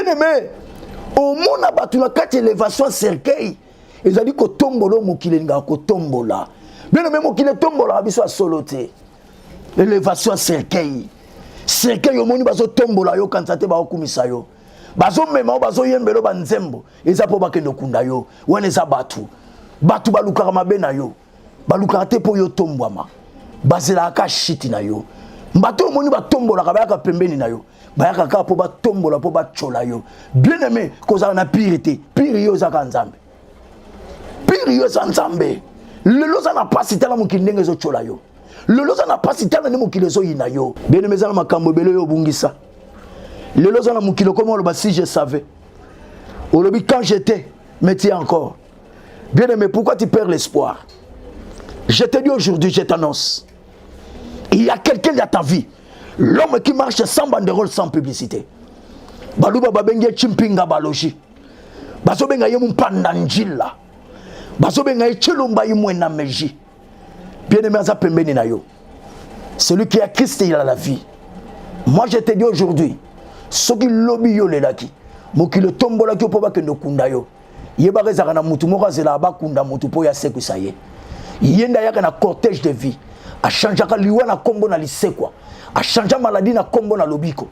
Bien aimé, au monde a battu la 4 élévations cercueil. Ils ont dit que tombolo mokile nga ko tombola. Bien aimé mokile tombola biso a soloté. Élévation cercueil. Cercueil au monde bazo tombola yo kantate ba okumisa yo. Bazo mema bazo yembelo banzembo. Eza po bakendo kunda yo. Wana eza batu. Batu balukaka mabe na yo. Balukaka te po yo tombwama. Bazela ka shiti na yo. Mbato moni ba tombola ka bayaka pembeni na yo. Bayaka ka po ba tombola po ba chola yo. Bien aimé, koza na pirité. Pire yo za kanzambe. Pire yo za nzambe. Lelo za na pasita la mukindenge zo chola yo. Lelo za na pasita la mukile zo yina yo. Bien aimé za na makambo belo yo bungisa. Lelo za na mukilo comment le si je savais. Olobi quand j'étais, mais tu encore. Bien aimé, pourquoi tu perds l'espoir? Je te dis aujourd'hui, je t'annonce. Il y a quelqu'un dans ta vie. L'homme qui marche sans banderole, sans publicité. Baluba babenge chimpinga baloji. Basobenga yemu pandanjila. Basobenga yechilumba yimwena meji. Bien-aimé za pembeni na yo. Celui qui a Christ, il a la vie. Moi je te dis aujourd'hui, ce qui lobby yo lelaki, moki le tombola ki po ba kendo kunda yo. Yeba rezaka na mutu moko zela ba kunda mutu po ya seku saye. Yenda yaka na cortège de vie. A changer liwa na kombo na lisekwa. A changer maladie na kombo na lobiko.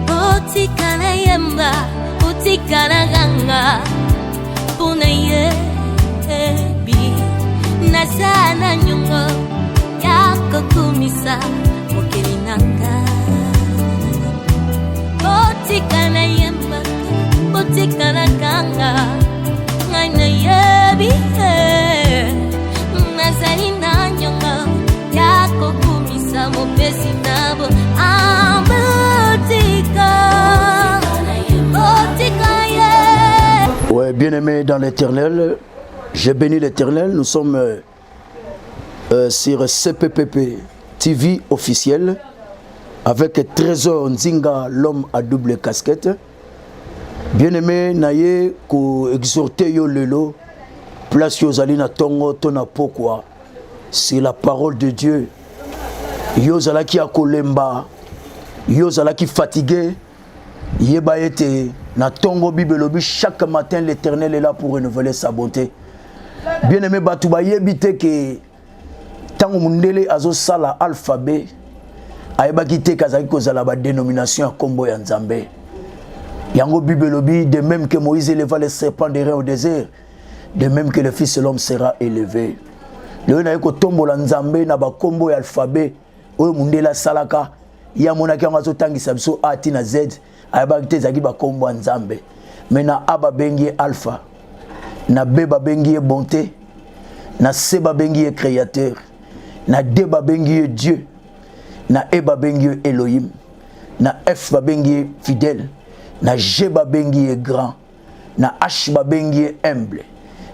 Otikana yemba, otikana ganga, punaye bi, nasana nyongo, yako kumisa, mokirinanga. Otikana yemba, otikana ganga, ngana yebi, nasana nyongo, yako kumisa, mopesi nabo, Ouais, bien-aimé dans l'Éternel, j'ai béni l'Éternel. Nous sommes sur CPPP TV officiel avec Trésor Nzinga, l'homme à double casquette. Bien-aimé, naye ko exhorter yo lelo, place yo zali na tongo tona pokwa. C'est la parole de Dieu. Yo zalaki akolemba, yo zalaki fatigué. Yeba ete na tongo bibelobi chaque matin l'Éternel est là pour renouveler sa bonté. Bien-aimé batu ba yebite ke tango mundele azo sala alphabet ayeba kite kazaki kozala ba dénomination ya kombo ya Nzambe. Yango bibelobi de même que Moïse éleva le serpent des reins au désert, de même que le fils de l'homme sera élevé. Le na yeko tombola Nzambe na ba kombo ya alphabet oyo mundela salaka ya monaki yango azotangisa biso A ti na Z. Ayabakite zaki ba kombo Nzambe. Mena aba bengi alpha, na B ba bengi bonté, na C ba bengi créateur, na D ba bengi Dieu, na E ba bengi Elohim, na F ba bengi fidèle, na G ba bengi grand, na H ba bengi humble,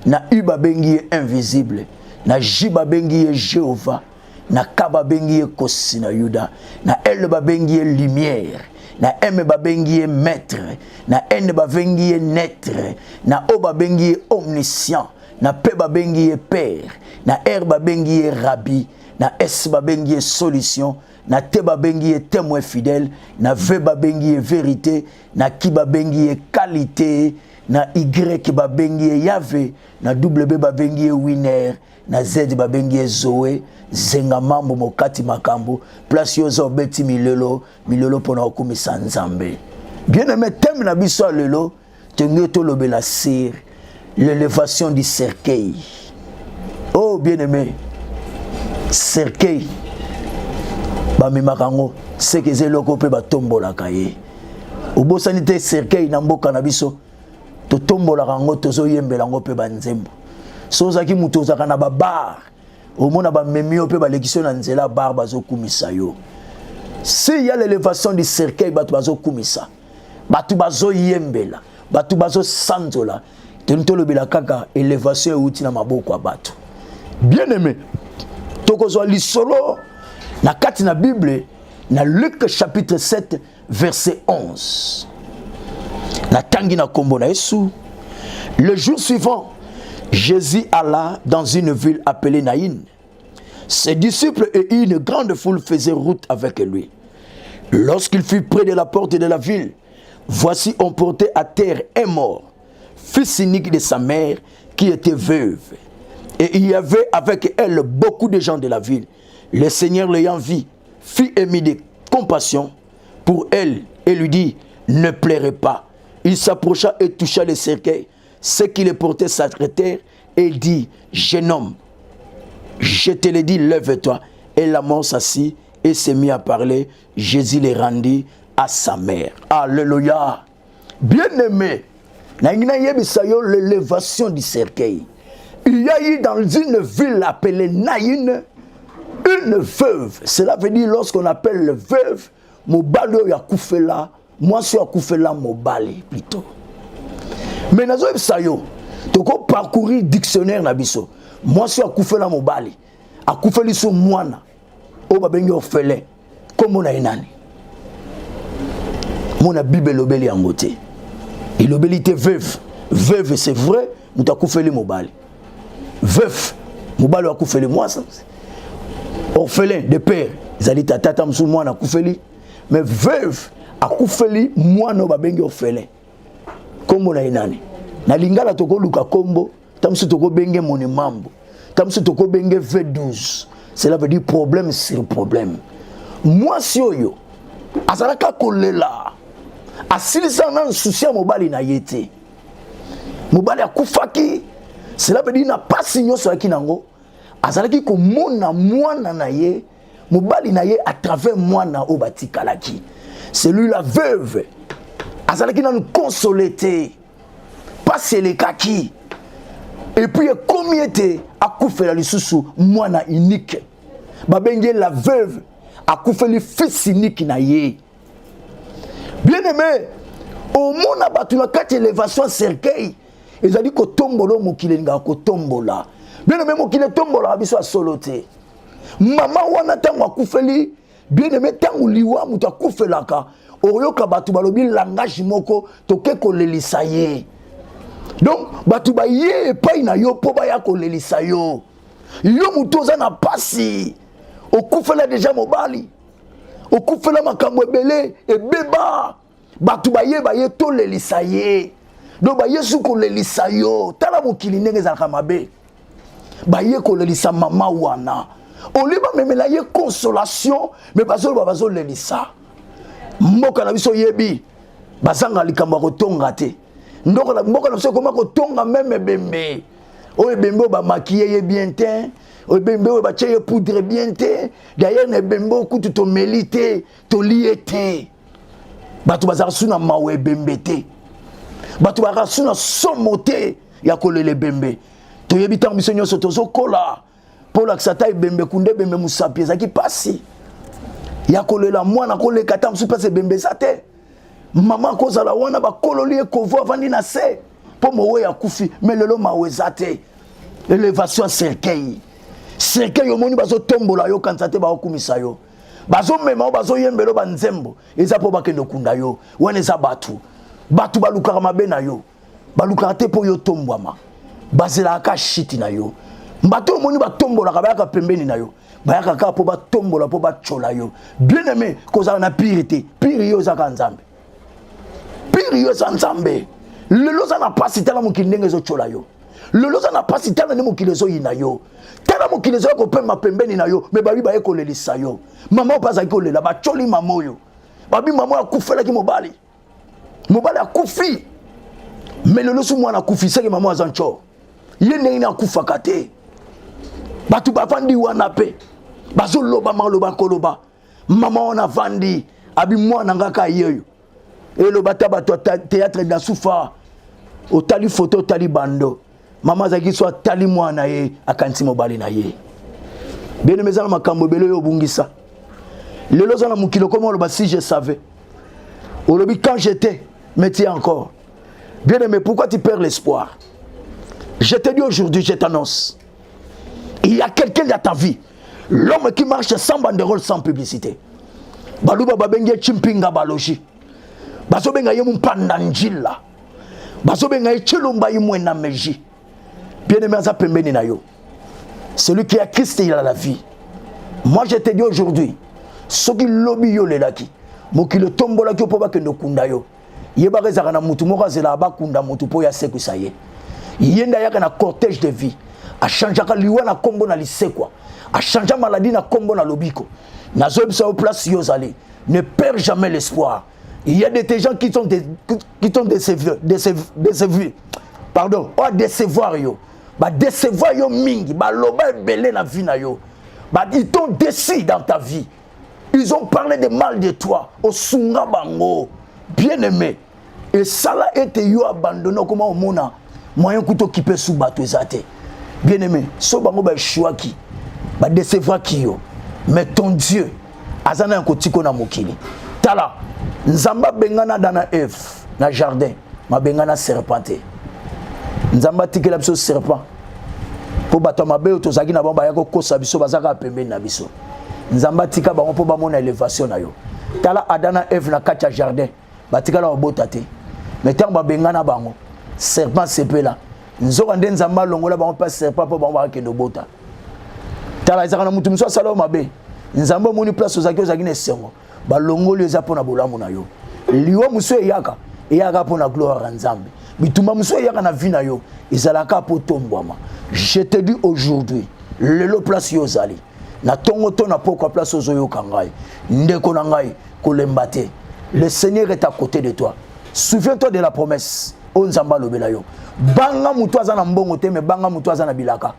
na U ba bengi invisible, na J ba bengi Jéhovah, na K ba bengi kosi na Yuda, na L ba bengi lumière, na M ba bengi maître, na N ba bengi naître, na O ba bengi omniscient, na P ba bengi père, na R ba bengi rabbi, na S ba bengi solution, na T ba bengi témoin fidèle, na V ba bengi vérité, na K ba bengi qualité, na Y ba bengi Yahvé, na W ba bengi winner, na Z ba bengi Zoé. Zenga mambo mokati makambo place yozo beti milelo pona okumisa Nzambe. Bien-aimé, thème na biso lelo tengeto lobela sir l'élévation du cercueil. Oh bien-aimé, cercueil ba mimakango c'est que zeloko pe ba tombola kaye. Obosani te cercueil na mboka na biso to tombola kango tozo yembela ngo pe ba nzembo. Sozaki muto zaka na babar. Au monde a même peu l'élection dans la barbe zo kumisa yo. S'il y a l'élévation du cercueil batu bazo kumisa. Batu bazo yembela, batu bazo sanzola. Tento bela kaka élévation outi na maboko batu. Bien-aimé. Tokozwa lisolo na kati na Bible Dans Luc chapitre 7, verset 11. Natangi na kombo na Yesu. Le jour suivant, Jésus alla dans une ville appelée Naïn. Ses disciples et une grande foule faisaient route avec lui. Lorsqu'il fut près de la porte de la ville, voici on portait à terre un mort, fils unique de sa mère, qui était veuve. Et il y avait avec elle beaucoup de gens de la ville. Le Seigneur l'ayant vu, fit émis de compassion pour elle et lui dit, ne pleurez pas. Il s'approcha et toucha le cercueil. Ceux qui le portaient s'arrêtèrent et dit, jeune homme, je te le dis, lève-toi. Et la mort s'assit et s'est mis à parler. Jésus les rendit à sa mère. Alléluia. Bien-aimé, l'élévation du cercueil. Il y a eu dans une ville appelée Naïn une veuve. Cela veut dire lorsqu'on appelle le veuve, Mobali Yakoufela, moi je suis Yakoufela Mobali plutôt. Mais dans ce sayo, tu peux parcourir le dictionnaire Nabiso. Moi je suis Yakoufela Mobali. Akoufeli so mwana. O babengi orphelin. Comme on a enani. Mon Bible lobeli en beauté. Il lobeli était veuve. Veuve c'est vrai, mais tu as Akoufeli Mobali. Veuf, Mobali Akoufeli moi ça. Orphelin de père, ils allaient tata msou moi na Akoufeli. Mais veuve Akoufeli moi no babengi orphelin. Comme on a enani. Na lingala toko luka kombo, tamsu toko benge moni mambo. Tamsu toko benge V12. Cela veut dire problème sur problème. Moi si yo, azalaka kolela. Asilisa na souci Mobali na yete. Mobali akufaki. Cela veut dire na pas signo sur kinango. Azalaki ko mona mwana na ye, Mobali na ye à travers mwana obati kalaki. C'est lui la veuve. Azalaki na nous consoler. Passer les kaki. Et puis comme était akufela lisusu mwana unique. Babenge la veuve akufeli fils unique na ye. Bien-aimé, au monde a battu la 4 élévations cercueil. Ils ont dit que tombolo mokile nga ko tombola. Bien-aimé mokile tombola biso soloté. Maman wana tango akufeli, bien-aimé tango liwa muta kufelaka. Oyoka batu balobi langage moko toke ko lelisa ye. Donc batu ba ye pa ina yo po ba ya ko lelisa yo. Yo mutoza na pasi. Okufela déjà Mobali. Okufela makambo ebele e beba. Batu ba ye to lelisa ye. Donc ba yesu ko lelisa yo. Tala mokili ndenge ezalaka mabe. Ba ye ko lelisa mama wana. Oliba memela ye consolation mais bazo lelisa. Mboka na biso yebi. Bazanga likambo ko tonga te. Ndoko na mboka na biso koma ko tonga même bembe. O bembe ba maquiller ye bien teint. O bembe ba tcheye poudre bien te. D'ailleurs ne bembe ku to melite, to liete. Batu bazara suna mawe bembe te. Batu bazara suna somote ya kolele bembe. To yebi tango biso nyoso tozo kola. Pour l'aksata bembe kunde bembe musapi ezaki pasi. Ya kolela mwana koleka ta musu pase bembe sate. Maman kozala wana ba kololi ekovo avandi na se. Po mowe ya kufi mais lelo mawezate. Élévation cercueil. Cercueil yo moni bazo tombola yo kansate ba okumisa yo. Bazo mema bazo yembelo ba nzembo. Eza po bakendo kunda yo. Wana eza batu. Batu balukaka mabe na yo. Balukaka te po yo tombwama. Bazela ka shiti na yo. Mbato moni ba tombola ka bayaka pembeni na yo. Bayaka ka po ba tombola po ba chola yo. Bien aimé kozala na pirité. Piri yo za kanzambe. Piri yo za nzambe. Lelo za na pasi tala mokili ndenge zo chola yo. Lelo za na pasi tala ne mokili zo yina yo. Tala mokili zo ko pemba pembeni na yo. Me babi ba eko lelisa yo. Mama opaza ko lela ba choli mamo yo. Babi mama akufela ki Mobali. Mobali akufi. Mais lelo su mwana akufi seke mama azancho. Ye ndenge akufaka te. Batu bafandi wana pe. Bazo loba maloba koloba. Mama wana vandi abi mwana ngaka yeyo. Et le batabato théâtre de soufa au tali photo tali bando. Maman zaki soit tali mwana ye akanti Mobali na ye. Bien aimé za makambo belo yo bungisa. Lelo za na mukilo comment le si je savais. Au lobby quand j'étais mais tu encore. Bien aimé pourquoi tu perds l'espoir? Je te dis aujourd'hui, je t'annonce. Il y a quelqu'un dans ta vie. L'homme qui marche sans banderole, sans publicité. baluba babenge chimpinga baloji bazo benga ye mpanda njila bazo benga ye chilomba yimwe na meji. Bien-aimé aza pembeni na yo. Celui qui a Christ, il a la vie. Moi je te dis aujourd'hui, ce qui lobby yo lelaki moki le tombola ki opoba kendo kunda yo yeba rezaka na mutu moko azela ba kunda mutu po ya seku saye yenda yaka na cortège de vie a changeaka liwa na kombo na lisekwa a changer maladie na kombo na lobiko na zo bisa au place yo zali ne perds jamais l'espoir. Il y a des gens qui sont décevis pardon o décevoir yo ba décevoir yo mingi ba loba belé na vie na yo ba ils t'ont déçu dans ta vie. Ils ont parlé de mal de toi au sunga bango bien-aimé et ça là était yo abandonné comment au mona moyen kuto kipe sous bateau ezate bien-aimé so bango ba choix qui ba décevoir qui yo mais ton Dieu azana ko tiko na mokili tala nzamba bengana dana Eve na jardin ma bengana serpenté nzamba tikela biso serpent po bato mabe tozaki na bamba yako kosa biso bazaka pembeni na biso nzamba tika bango po bamona élévation na yo tala adana Eve na kati ya jardin batika la obota te mais tant babengana bango serpent sepela nzoka nde nzamba longola bango pa serpent po bango bakende obota tala ezaka na mutu miso asala mabe nzamba moni place ozaki na sengo balongoli eza pona bolamu na yo liwa muso eyaka pona gloire ya nzambe bitumba muso eyaka na vie na yo ezalaka po tombwama. Je te dis aujourd'hui lelo place yo zali na tongo to na poko place ozoyo kangai ndeko na ngai kolemba te. Le Seigneur est à côté de toi. Souviens-toi de la promesse o nzamba lobela yo banga mutu aza na mbongo te me banga mutu aza na bilaka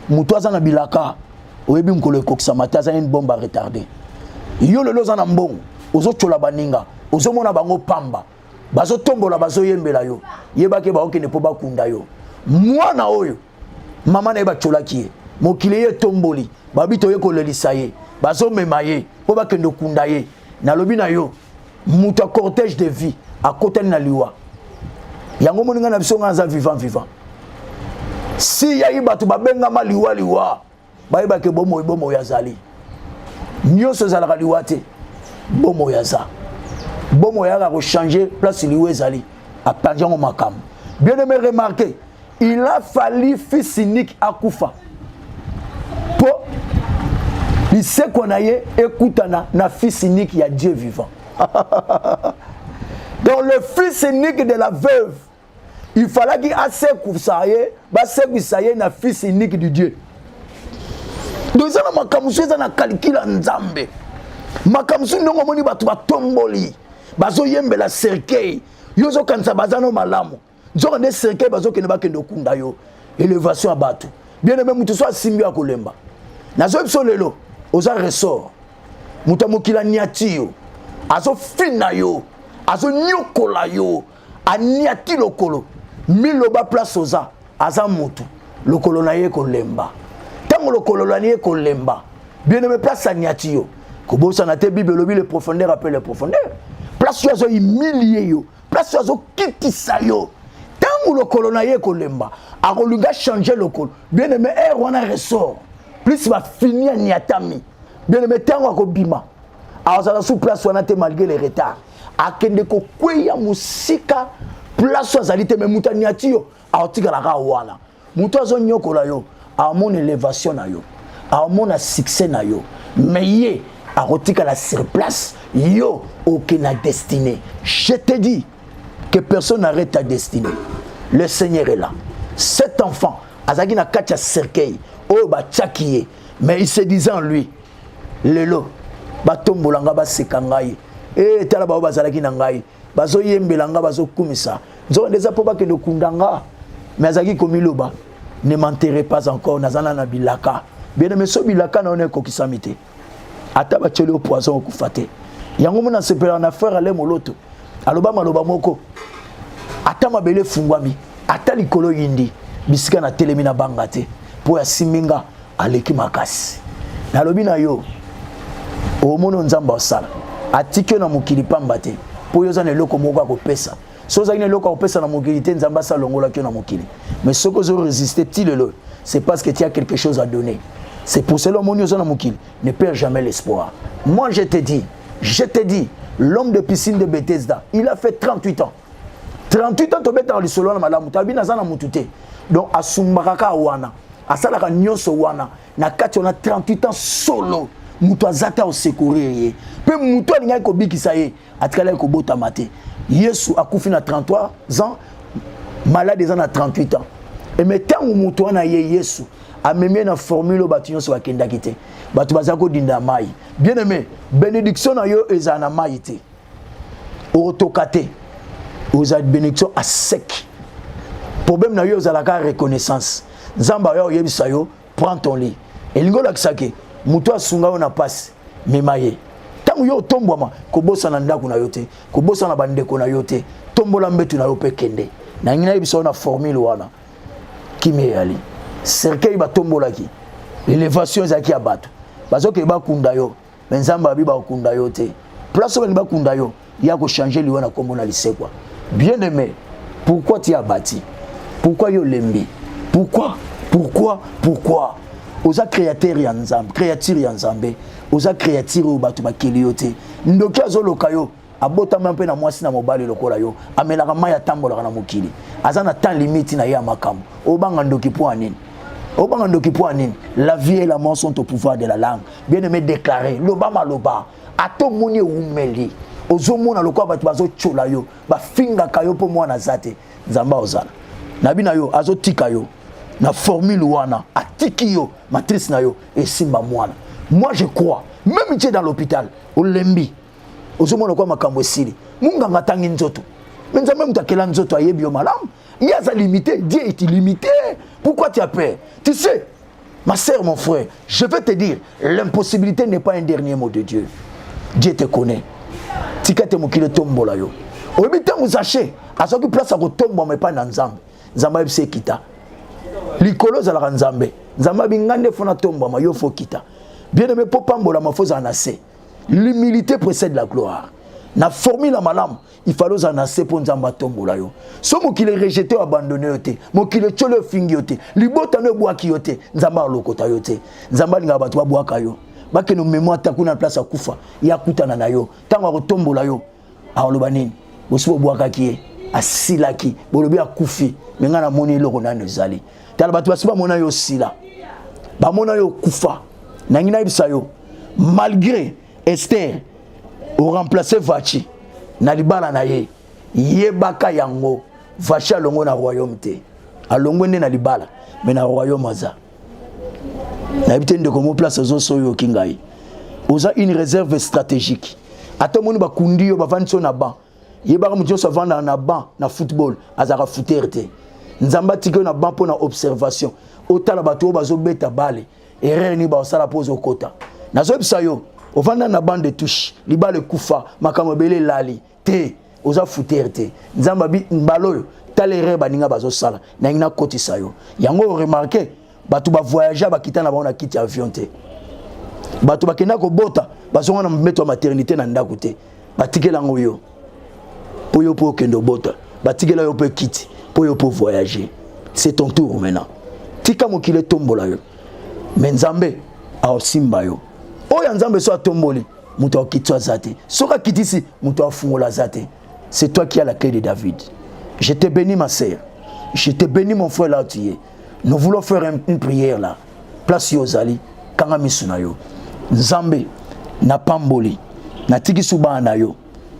mutu aza na bilaka oyebi mkolo ekokisa mata aza une bombe retardée yo lelo aza na mbongo ozochola baninga ozomona bango pamba bazo tombola bazo yembela yo yebake baokende po bakunda yo mwana oyo mama na bachola kiye mokili ye tomboli babito ye kolelisa ye bazo mema ye po bakende kunda ye na lobi na yo mutu cortège de vie à côté na liwa yango moninga na biso ngaza vivant si ya ibatu babenga ma liwa ba ke bomo ya zali nyoso zalaka liwa te bomo ya za bomo ya ko changer place liwa zali a perdre makam. Bien aimé, remarquez, il a fallu fils unique à Koufa pour il sait qu'on a écoute na fils unique il y a Dieu vivant. Donc le fils unique de la veuve, il fallait qu'il assez kousaye, ba se kousaye na fils unique du Dieu. Donc ça na makamusu ça na calcul nzambe. Makamusu ndongo moni batu batomboli, bazo yembela cercueil, yozo kansa bazano malamu. Nzoko ne cercueil bazo kene ba kendo kunda yo, élévation à batu. Bien aimé mutu so simbi ya kolemba. Nazo biso lelo, oza ressort. Muta mokila niati yo. Azo fina yo. Azo nyokola yo aniati lokolo miloba place oza aza mutu lokolo na ye kolemba tango lokolo na ye kolemba bien aimé place aniati yo kobosa na te bible lobi le profondeur appelle le profondeur place yo azo humilier yo place yo azo kitisa yo tango lokolo na ye kolemba akolinga changer lokolo bien aimé wana ressort plus va finir niatami bien aimé tango akobima azala sous place wana te malgré les retards akende ko kweya musika place azalite me mutani atio aotika la wana muto azo nyokola yo amon élévation na yo amon succès na yo mais ye aotika la sur place yo aucune destinée. Je te dis que personne n'arrête ta destinée. Le Seigneur est là. Cet enfant azaki na katia cercueil o ba tchakiye mais il se disait en lui lelo batombolanga ba sekangai tala ba bazalaki na ngai bazo yembelanga bazo kumisa nzo ndeza po bakende kundanga mais azaki komiloba ne m'enterrez pas encore nazana na bilaka bien mais so bilaka na one kokisamite ata ba tchelo poison okufate yango mona sepela na frère ale moloto aloba maloba moko ata mabele fungwami ata likolo yindi bisika na telemi na bangate po ya siminga aleki makasi na lobi na yo o mono nzamba osala atike na mokili pamba te po yoza na eloko moko akopesa so ozali na eloko akopesa na mokili te nzamba asa longola kio na mokili mais soko ozo résister ti lelo c'est parce que tu as quelque chose à donner. C'est pour cela mon yoza na mokili ne perds jamais l'espoir. Moi je te dis Je te dis, l'homme de piscine de Bethesda, il a fait 38 ans. 38 ans, tu as dans le solo na malamu, tu as bien dans mutute. Donc, à Sumbaraka wana, à Salaka Nyoso wana, na kati on a 38 ans solo. Mutu azata au secourir. Pe mutu alinga ko bikisa ye, atkala ko bota mate. Yesu akufi na 33 ans, malade des ans à 38 ans. Et maintenant, mutu wana ye Yesu, a même na formule batunyo so bakenda kite. Batu bazako dinda mai. Bien aimé, bénédiction na yo ezana mai te. Otokate. Vous avez bénédiction à sec. Problème na yo ozalaka reconnaissance. Nzamba yo yebisa yo, prends ton lit. Et lingo la kisake, mutu asunga yo na passe, memaye. Tangu yo tombwama, kobosa na ndaku na yo te, kobosa na bandeko na yo te, tombola mbetu na yo pe kende. Na ngina yebisa na formule wana. Kimi yali. Cercueil ba tombola ki. L'élévation ezaki ya bato. Bazoke ba kunda yo, menzamba bi ba kunda yo te. Place ba kunda yo, ya ko changer liwa na kombo na lisekwa. Bien aimé, pourquoi tu as bâti? Pourquoi yo lembi? Pourquoi? Oza créateur ya nzambe, créature ya nzambe. Oza créature o bato bakeli yo te. Ndoki azoloka yo, abota mpe na mwasi na mobali lokola yo. Amelaka maya tambola na mokili. Aza na temps limite na ya makamu. Obanga ndoki po anini? La vie et la mort sont au pouvoir de la langue. Bien aimé déclaré, loba maloba, ato moni umeli. Ozomona lokwa batu bazo chola yo, ba finga kayo po mwana zate. Nzamba ozala. Nabina yo azo tika yo. Na formule wana, atiki yo, matrice na yo et simba mwana. Moi je crois, même tu es dans l'hôpital, au lembi. Ozomona lokwa makambo esili. Munga ngatangi nzoto. Mais nzamba mutakela nzoto ayebi yo malamu. Il y a limité, Dieu est illimité. Pourquoi tu as peur? Tu sais, ma sœur, mon frère, je vais te dire, l'impossibilité n'est pas un dernier mot de Dieu. Dieu te connaît. Tikate mokile tombo la yo. Obita muzache, asoki place à tombo mais pas dans nzambe. Nzamba ebse kita. Likolo za la nzambe. Nzamba bingande fona tombo ma yo fo kita. Bien aimé popambola ma foza anase. L'humilité précède la gloire. Na formule la malam, il fallait en assez pour nzamba tombo la yo. So mo kile rejeté ou abandonné yote, mo kile chole fingi yote, libota no boaki yote, nzamba lokota yote. Nzamba linga batu boaka yo. Bake no mémoire ta kuna place akufa, ya kutana na yo. Tango ko tombo la yo. Aloba nini? Bosi boaka ki asilaki, bolobi akufi, menga na moni loko na nezali. Tala batu basiba mona yo sila. Ba mona yo kufa. Na ngina ibisa yo. Malgré Esther au remplacer Vachi na libala na ye yebaka yango Vachi alongo na royaume te alongo ne na libala mais na royaume aza na habité de comme place zo soyo kingai oza une réserve stratégique ata moni ba kundi yo ba vanso na ba yebaka mutio so vanda na ba na football azaka footer te nzamba tike na ba pona observation otala bato bazo beta bale erreur ni ba osala pose okota nazo bisa yo ovanda na bande de touche libale kufa makamo bele lali te oza footer te nzamba bi mbaloyo talere baninga bazo sala na ngina kotisa yo yango remarquer batu ba voyager ba kitana ba on a quitté avion te batu ba kenda ko bota bazonga na meto maternité na ndako te batikela ngoyo po yo po kendo bota batikela yo pe quitter po yo po voyager c'est ton tour maintenant tika mokile tombola yo menzambe a simba yo oya nzambe so atomboli muto akitwa zate soka kitisi muto afungola zate. C'est toi qui as la clé de David. Je te bénis ma sœur, je te bénis mon frère là où tu es. Nous voulons faire une prière là. Place yozali kanga misuna yo nzambe na pamboli na tiki suba na yo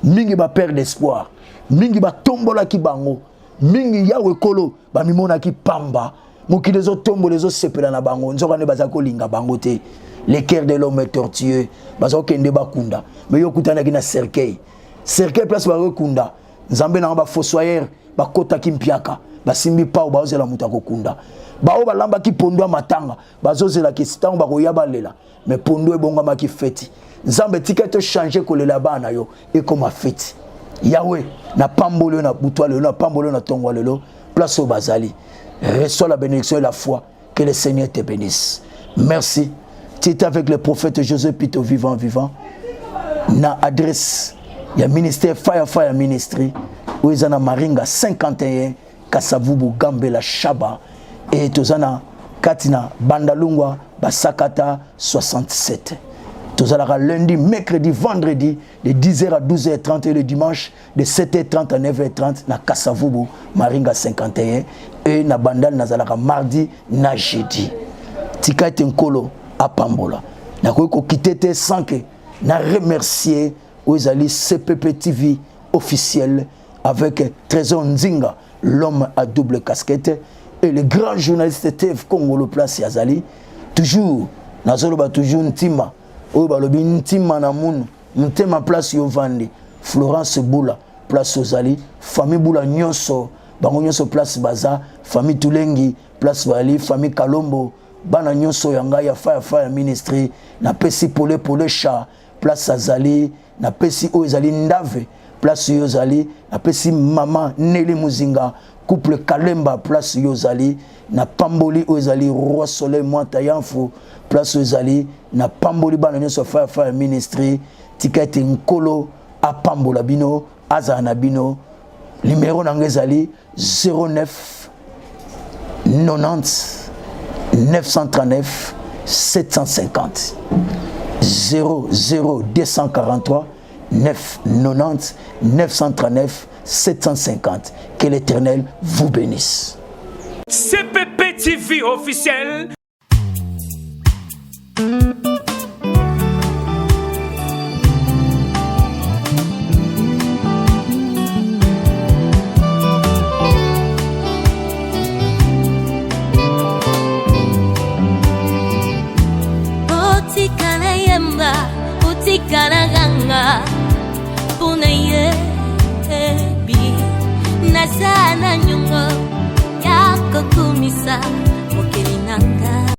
mingi ba perdre d'espoir mingi ba tombola ki bango mingi yawe kolo ba mimona ki pamba mokile zo tombo les zo sepela na bango nzoka ne bazako linga bango te. Le cœur de l'homme est tortueux. Bazo kende bakunda. Mais yo kutana ki na cercueil. Cercueil place ba kunda. Nzambe na ba fossoyeur ba kota ki mpiaka. Ba simbi pa o ba ozela muta kokunda. Ba o ba lamba ki pondo matanga. Bazo zela ki sitango ba ko yaba lela. Mais pondo e bonga ma ki feti. Nzambe tika to changer ko lela bana yo e comme a feti. Yahweh na pambolo na butwale na pambolo na tongwa lelo. Place au bazali. Reçois la bénédiction et la foi. Que le Seigneur te bénisse. Merci. Tu étais avec le prophète Joseph Pito vivant. Na adresse, il y a ministère Fire Ministry, où ils ont Maringa 51, Kasavubu, Gambela, Shaba, et Tozana, Katina, Bandalungwa, Basakata 67. Tozalaka lundi, mercredi, vendredi, de 10h à 12h30 et le dimanche, de 7h30 à 9h30, na Kasavubu, Maringa 51, et na Bandal, Nazalaka mardi, na jeudi. Tika ete nkolo à Pambola. Na ko kitete sans que na remercier aux alliés CPP TV officiel avec Trésor Nzinga, l'homme à double casquette, et le grand journaliste TV Congolo Place Yazali, toujours, Nazoloba toujours Ntima, Obalobi Ntima Namoun, Ntema Place Yovandi, Florence Boula, Place Ozali, famille Boula Nyonso, Bango Nyonso Place Baza, famille Tulengi, Place Bali, famille Kalombo, Bana Nyonso Yanga ya Fire Ministry, na Pesi Pole Cha, Place Azali, na Pesi Ozali Ndave, Place Yozali, na Pesi Mama Nelly Muzinga, couple Kalemba, Place Yozali, na Pamboli Ozali, Roi Soleil Mwanta Yanfo, Place Yozali, na Pamboli Bana Nyonso Fire Ministry, Tikete Nkolo, a Pambola Bino, Azana Bino, numéro Nangezali 09 90 939 750 00 243 990 939 750. Que l'Éternel vous bénisse. CPP TV officiel. Utikana ganga puna yebi nasana nyungo yako kumisa mokeli nanga.